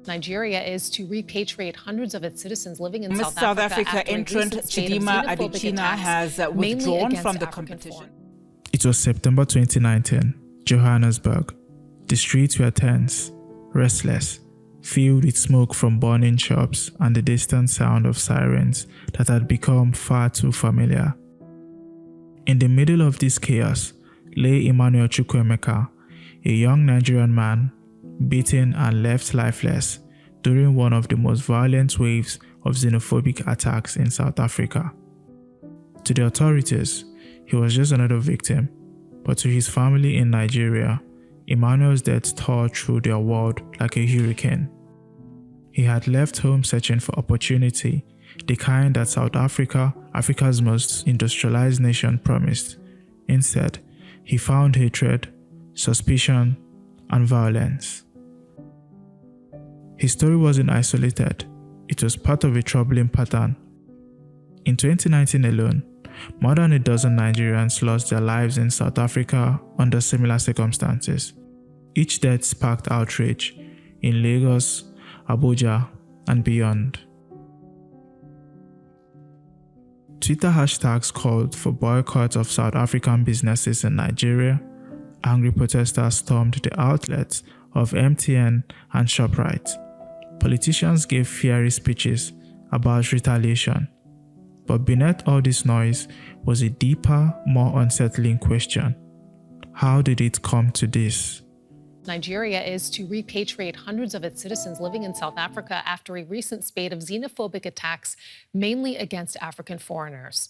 Nigeria is to repatriate hundreds of its citizens living in South Africa entrant Chidima Addichina has withdrawn from the competition. It was September 2019, Johannesburg. The streets were tense, restless, filled with smoke from burning shops and the distant sound of sirens that had become far too familiar. In the middle of this chaos lay Emmanuel Chukwuemeka, a young Nigerian man, beaten and left lifeless during one of the most violent waves of xenophobic attacks in South Africa. To the authorities, he was just another victim, but to his family in Nigeria, Emmanuel's death tore through their world like a hurricane. He had left home searching for opportunity, the kind that South Africa, Africa's most industrialized nation, promised. Instead, he found hatred, suspicion, and violence. His story wasn't isolated, it was part of a troubling pattern. In 2019 alone, more than a dozen Nigerians lost their lives in South Africa under similar circumstances. Each death sparked outrage in Lagos, Abuja, and beyond. Twitter hashtags called for boycott of South African businesses in Nigeria. Angry protesters stormed the outlets of MTN and ShopRite. Politicians gave fiery speeches about retaliation. But beneath all this noise was a deeper, more unsettling question. How did it come to this? Nigeria is to repatriate hundreds of its citizens living in South Africa after a recent spate of xenophobic attacks, mainly against African foreigners.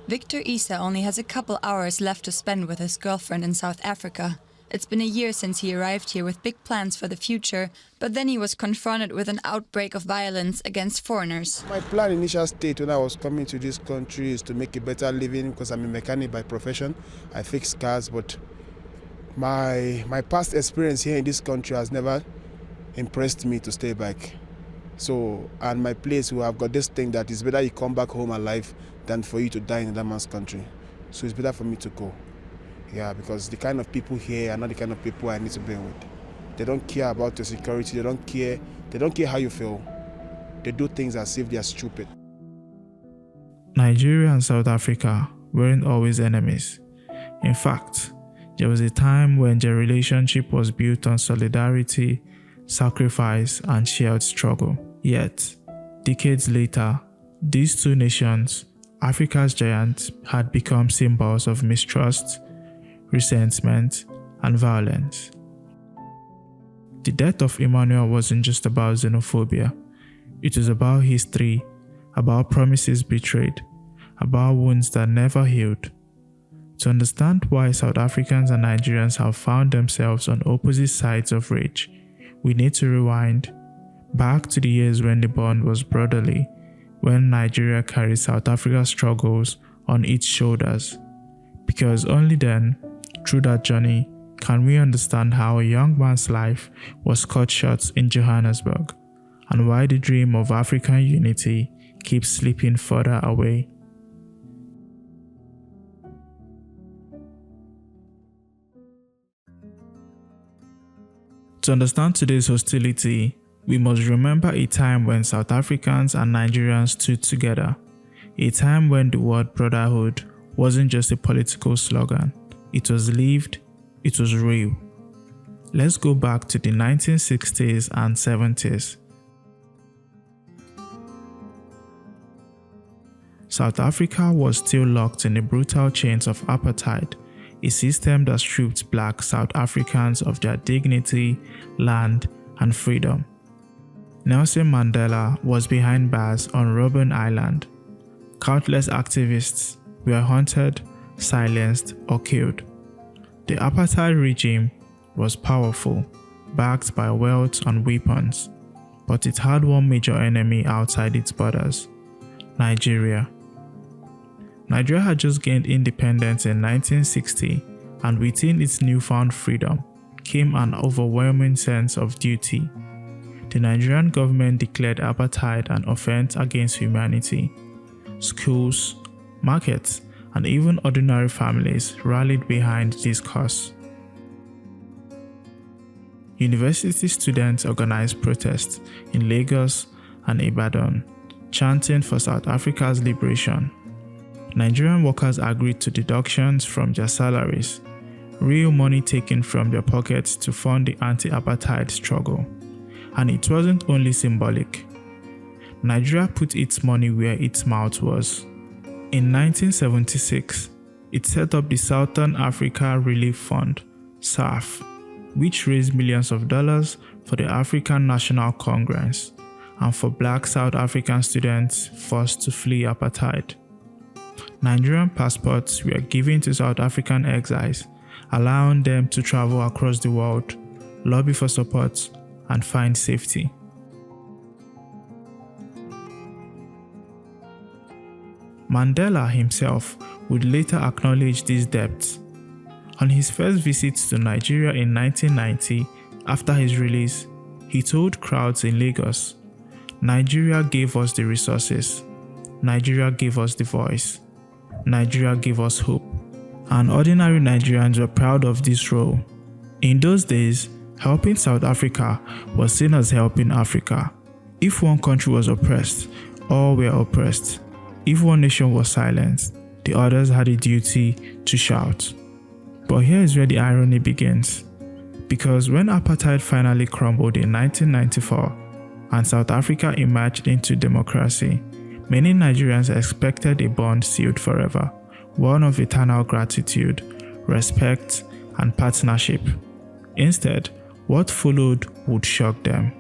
Victor Issa only has a couple hours left to spend with his girlfriend in South Africa. It's been a year since he arrived here with big plans for the future, but then he was confronted with an outbreak of violence against foreigners. My plan initial state when I was coming to this country is to make a better living because I'm a mechanic by profession. I fix cars, but my past experience here in this country has never impressed me to stay back. So, and my place where I've got this thing that it's better you come back home alive than for you to die in another man's country. So it's better for me to go. Yeah, because the kind of people here are not the kind of people I need to be with. They don't care about your security, they don't care how you feel. They do things as if they are stupid. Nigeria and South Africa weren't always enemies. In fact, there was a time when their relationship was built on solidarity, sacrifice, and shared struggle. Yet, decades later, these two nations, Africa's giants, had become symbols of mistrust, resentment, and violence. The death of Emmanuel wasn't just about xenophobia. It was about history, about promises betrayed, about wounds that never healed. To understand why South Africans and Nigerians have found themselves on opposite sides of rage, we need to rewind back to the years when the bond was brotherly, when Nigeria carried South Africa's struggles on its shoulders. Because only then, through that journey, can we understand how a young man's life was cut short in Johannesburg, and why the dream of African unity keeps slipping further away. To understand today's hostility, we must remember a time when South Africans and Nigerians stood together, a time when the word brotherhood wasn't just a political slogan, it was lived, it was real. Let's go back to the 1960s and 70s. South Africa was still locked in the brutal chains of apartheid, a system that stripped black South Africans of their dignity, land, and freedom. Nelson Mandela was behind bars on Robben Island. Countless activists were hunted, silenced, or killed. The apartheid regime was powerful, backed by wealth and weapons, but it had one major enemy outside its borders: Nigeria. Nigeria had just gained independence in 1960, and within its newfound freedom came an overwhelming sense of duty. The Nigerian government declared apartheid an offense against humanity. Schools, markets, and even ordinary families rallied behind this cause. university students organized protests in Lagos and Ibadan, chanting for South Africa's liberation. Nigerian workers agreed to deductions from their salaries, real money taken from their pockets to fund the anti-apartheid struggle. And it wasn't only symbolic. Nigeria put its money where its mouth was. In 1976, it set up the Southern Africa Relief Fund, SARF, which raised millions of dollars for the African National Congress and for black South African students forced to flee apartheid. Nigerian passports were given to South African exiles, allowing them to travel across the world, lobby for support, and find safety. Mandela himself would later acknowledge these debts. On his first visit to Nigeria in 1990, after his release, he told crowds in Lagos, "Nigeria gave us the resources. Nigeria gave us the voice. Nigeria gave us hope." And ordinary Nigerians were proud of this role. In those days, helping South Africa was seen as helping Africa. If one country was oppressed, all were oppressed. If one nation was silenced, the others had a duty to shout. But here is where the irony begins. Because when apartheid finally crumbled in 1994 and South Africa emerged into democracy, many Nigerians expected a bond sealed forever, one of eternal gratitude, respect, and partnership. Instead, what followed would shock them.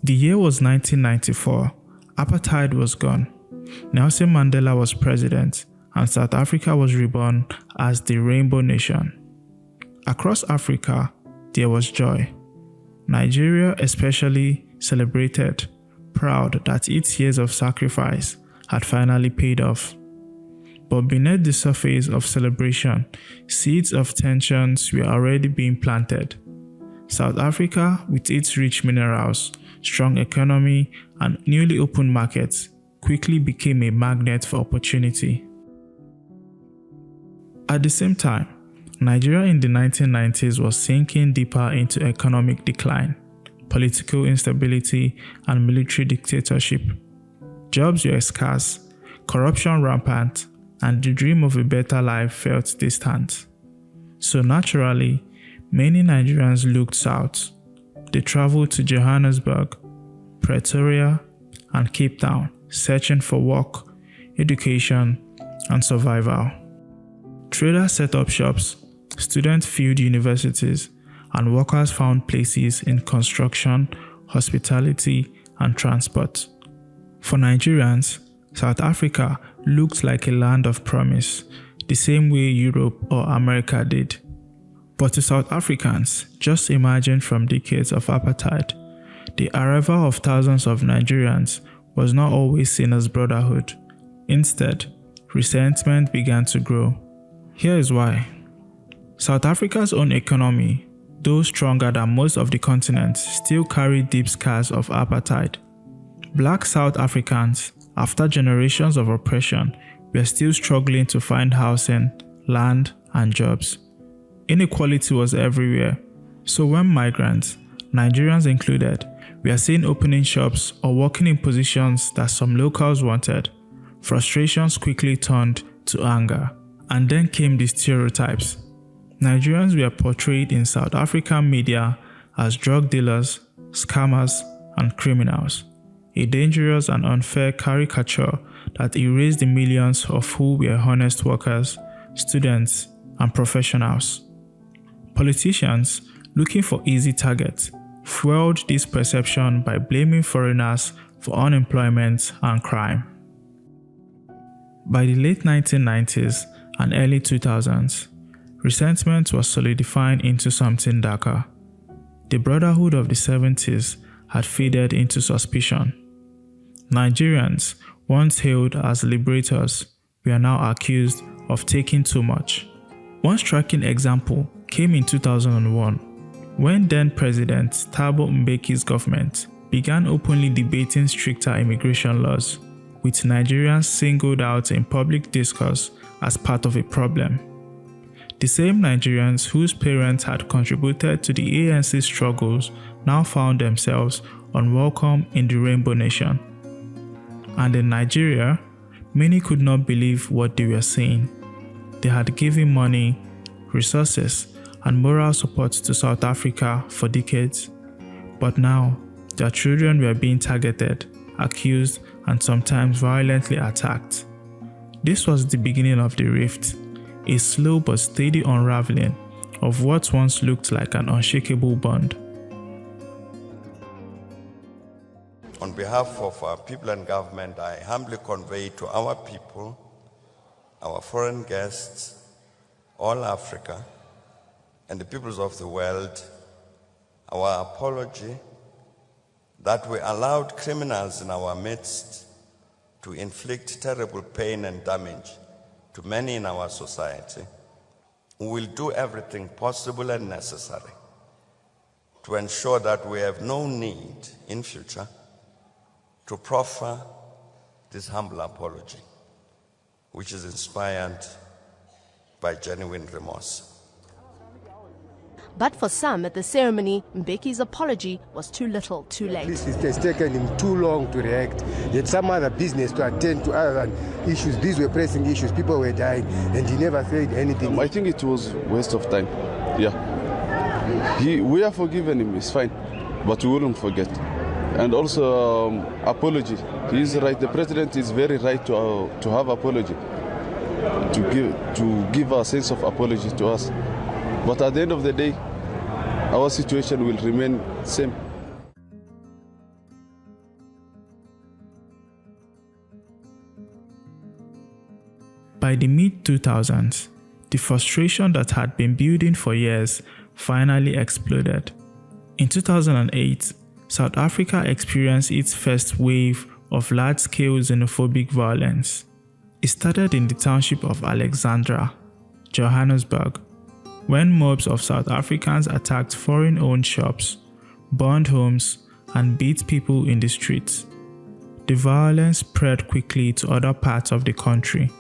The year was 1994. Apartheid was gone. Nelson Mandela was president, and South Africa was reborn as the Rainbow Nation. Across Africa, there was joy. Nigeria especially celebrated, proud that its years of sacrifice had finally paid off. But beneath the surface of celebration, seeds of tensions were already being planted. South Africa, with its rich minerals, strong economy, and newly opened markets, quickly became a magnet for opportunity. At the same time, Nigeria in the 1990s was sinking deeper into economic decline, political instability, and military dictatorship. Jobs were scarce, corruption rampant, and the dream of a better life felt distant. So naturally, many Nigerians looked south. They traveled to Johannesburg, Pretoria, and Cape Town, searching for work, education, and survival. Traders set up shops, students filled universities, and workers found places in construction, hospitality, and transport. For Nigerians, South Africa looked like a land of promise, the same way Europe or America did. But to South Africans, just imagine from decades of apartheid, the arrival of thousands of Nigerians was not always seen as brotherhood. Instead, resentment began to grow. Here is why. South Africa's own economy, though stronger than most of the continent, still carried deep scars of apartheid. Black South Africans, after generations of oppression, were still struggling to find housing, land, and jobs. Inequality was everywhere, so when migrants, Nigerians included, were seen opening shops or working in positions that some locals wanted, frustrations quickly turned to anger. And then came the stereotypes. Nigerians were portrayed in South African media as drug dealers, scammers, and criminals, a dangerous and unfair caricature that erased the millions of who were honest workers, students, and professionals. Politicians, looking for easy targets, fueled this perception by blaming foreigners for unemployment and crime. By the late 1990s and early 2000s, resentment was solidifying into something darker. The brotherhood of the 70s had faded into suspicion. Nigerians, once hailed as liberators, were now accused of taking too much. One striking example came in 2001, when then-President Thabo Mbeki's government began openly debating stricter immigration laws. with Nigerians singled out in public discourse as part of a problem. The same Nigerians whose parents had contributed to the ANC struggles now found themselves unwelcome in the Rainbow Nation. And in Nigeria, many could not believe what they were seeing. They had given money, resources, and moral support to South Africa for decades. But now, their children were being targeted, accused, and sometimes violently attacked. This was the beginning of the rift, a slow but steady unraveling of what once looked like an unshakable bond. On behalf of our people and government, I humbly convey to our people, our foreign guests, all Africa, and the peoples of the world, our apology that we allowed criminals in our midst to inflict terrible pain and damage to many in our society. We will do everything possible and necessary to ensure that we have no need in future to proffer this humble apology, which is inspired by genuine remorse. But for some at the ceremony, Mbeki's apology was too little, too late. It has taken him too long to react. He had some other business to attend to other than issues. These were pressing issues. People were dying, and he never said anything. I think it was a waste of time. Yeah. We are forgiven him, it's fine. But we wouldn't forget. And also, apology. He is right. The president is very right to have apology, to give a sense of apology to us. But at the end of the day, our situation will remain the same. By the mid-2000s, the frustration that had been building for years finally exploded. In 2008, South Africa experienced its first wave of large-scale xenophobic violence. It started in the township of Alexandra, Johannesburg, when mobs of South Africans attacked foreign-owned shops, burned homes, and beat people in the streets. The violence spread quickly to other parts of the country,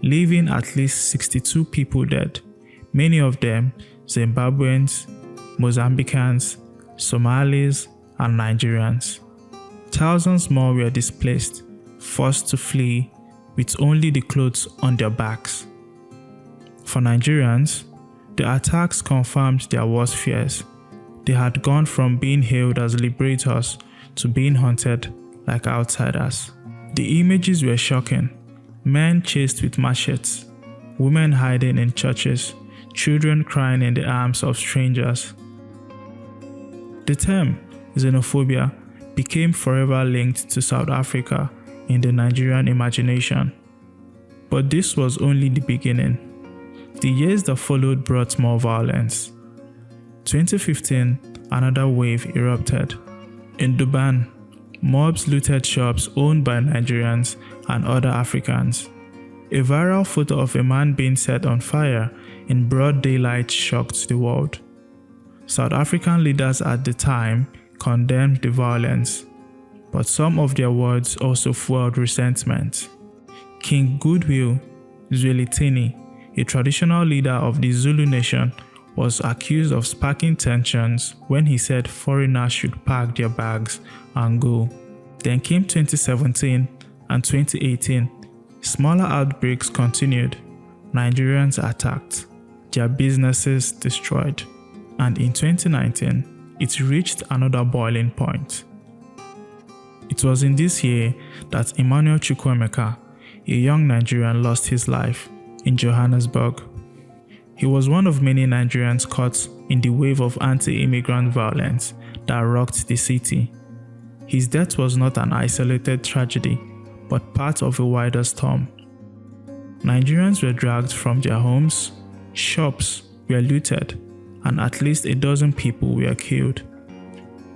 leaving at least 62 people dead, many of them Zimbabweans, Mozambicans, Somalis, and Nigerians. Thousands more were displaced, forced to flee, with only the clothes on their backs. For Nigerians, the attacks confirmed their worst fears. They had gone from being hailed as liberators to being hunted like outsiders. The images were shocking. Men chased with machetes, women hiding in churches, children crying in the arms of strangers. The term xenophobia became forever linked to South Africa in the Nigerian imagination. But this was only the beginning. The years that followed brought more violence. 2015, another wave erupted. In Durban, mobs looted shops owned by Nigerians and other Africans. A viral photo of a man being set on fire in broad daylight shocked the world. South African leaders at the time condemned the violence, but some of their words also fueled resentment. King Goodwill Zwelithini, a traditional leader of the Zulu nation, was accused of sparking tensions when he said foreigners should pack their bags and go. Then came 2017 and 2018. Smaller outbreaks continued. Nigerians attacked, their businesses destroyed, and in 2019, it reached another boiling point. It was in this year that Emmanuel Chukwuemeka, a young Nigerian, lost his life in Johannesburg. He was one of many Nigerians caught in the wave of anti-immigrant violence that rocked the city. His death was not an isolated tragedy, but part of a wider storm. Nigerians were dragged from their homes, shops were looted, and at least a dozen people were killed.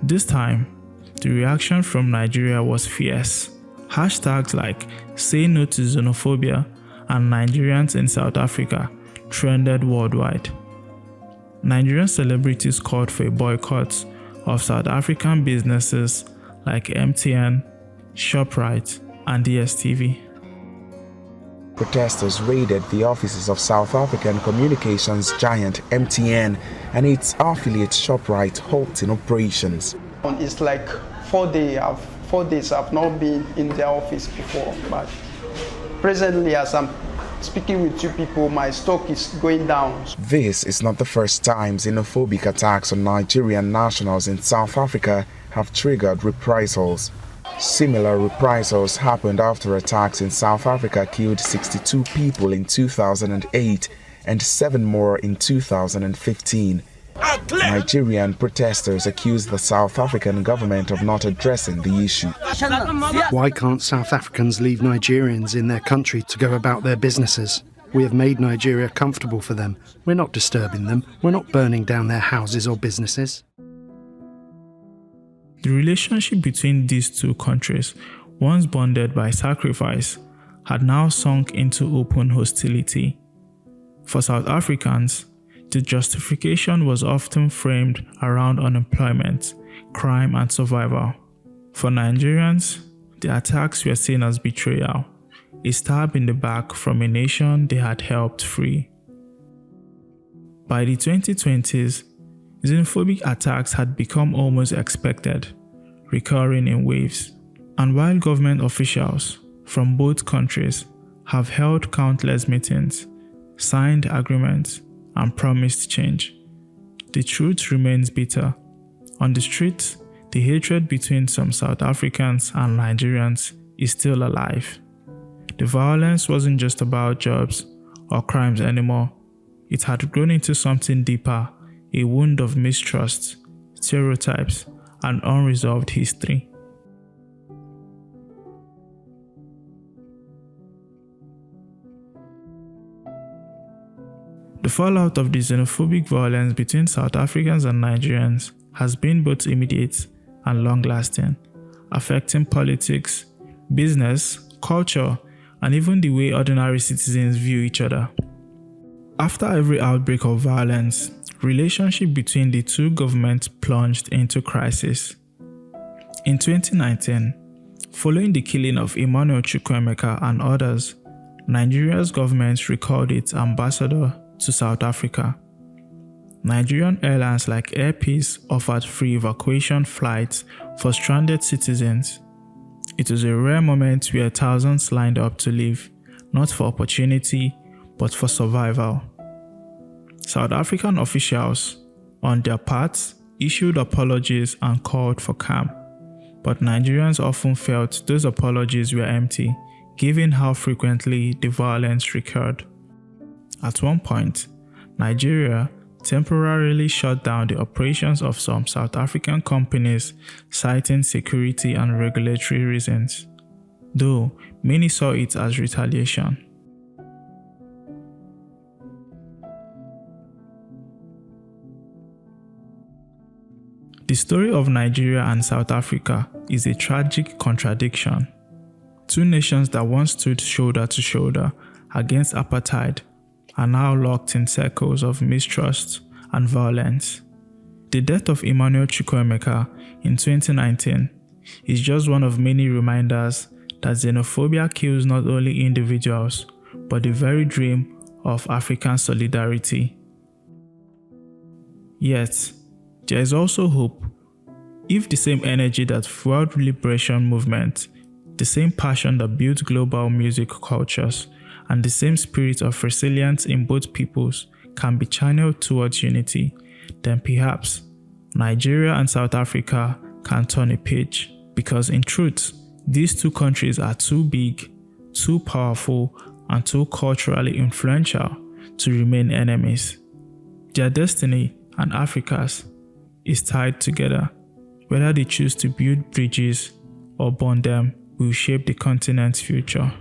This time, the reaction from Nigeria was fierce. Hashtags like "Say No to Xenophobia" and "Nigerians in South Africa" trended worldwide. Nigerian celebrities called for a boycott of South African businesses like MTN, ShopRite, and DSTV. Protesters raided the offices of South African communications giant MTN and its affiliate Shoprite, halting operations. It's like 4 days I've not been in their office before, but presently as I'm speaking with you people, my stock is going down. This is not the first time xenophobic attacks on Nigerian nationals in South Africa have triggered reprisals. Similar reprisals happened after attacks in South Africa killed 62 people in 2008 and 7 more in 2015. Nigerian protesters accused the South African government of not addressing the issue. Why can't South Africans leave Nigerians in their country to go about their businesses? We have made Nigeria comfortable for them. We're not disturbing them. We're not burning down their houses or businesses. The relationship between these two countries, once bonded by sacrifice, had now sunk into open hostility. For South Africans, the justification was often framed around unemployment, crime, and survival. For Nigerians, the attacks were seen as betrayal, a stab in the back from a nation they had helped free. By the 2020s, xenophobic attacks had become almost expected, recurring in waves. And while government officials from both countries have held countless meetings, signed agreements, and promised change, the truth remains bitter. On the streets, the hatred between some South Africans and Nigerians is still alive. The violence wasn't just about jobs or crimes anymore. It had grown into something deeper, a wound of mistrust, stereotypes, and unresolved history. The fallout of the xenophobic violence between South Africans and Nigerians has been both immediate and long-lasting, affecting politics, business, culture, and even the way ordinary citizens view each other. After every outbreak of violence, relationship between the two governments plunged into crisis. In 2019, following the killing of Emmanuel Chukwuemeka and others, Nigeria's government recalled its ambassador to South Africa. Nigerian airlines like Air Peace offered free evacuation flights for stranded citizens. It was a rare moment where thousands lined up to leave, not for opportunity, but for survival. South African officials, on their part, issued apologies and called for calm, but Nigerians often felt those apologies were empty, given how frequently the violence recurred. At one point, Nigeria temporarily shut down the operations of some South African companies, citing security and regulatory reasons, though many saw it as retaliation. The story of Nigeria and South Africa is a tragic contradiction. Two nations that once stood shoulder to shoulder against apartheid are now locked in circles of mistrust and violence. The death of Emmanuel Chukwuemeka in 2019 is just one of many reminders that xenophobia kills not only individuals, but the very dream of African solidarity. Yet, there is also hope. If the same energy that fueled the liberation movement, the same passion that built global music cultures, and the same spirit of resilience in both peoples can be channeled towards unity, then perhaps Nigeria and South Africa can turn a page. Because in truth, these two countries are too big, too powerful, and too culturally influential to remain enemies. Their destiny and Africa's is tied together. Whether they choose to build bridges or burn them will shape the continent's future.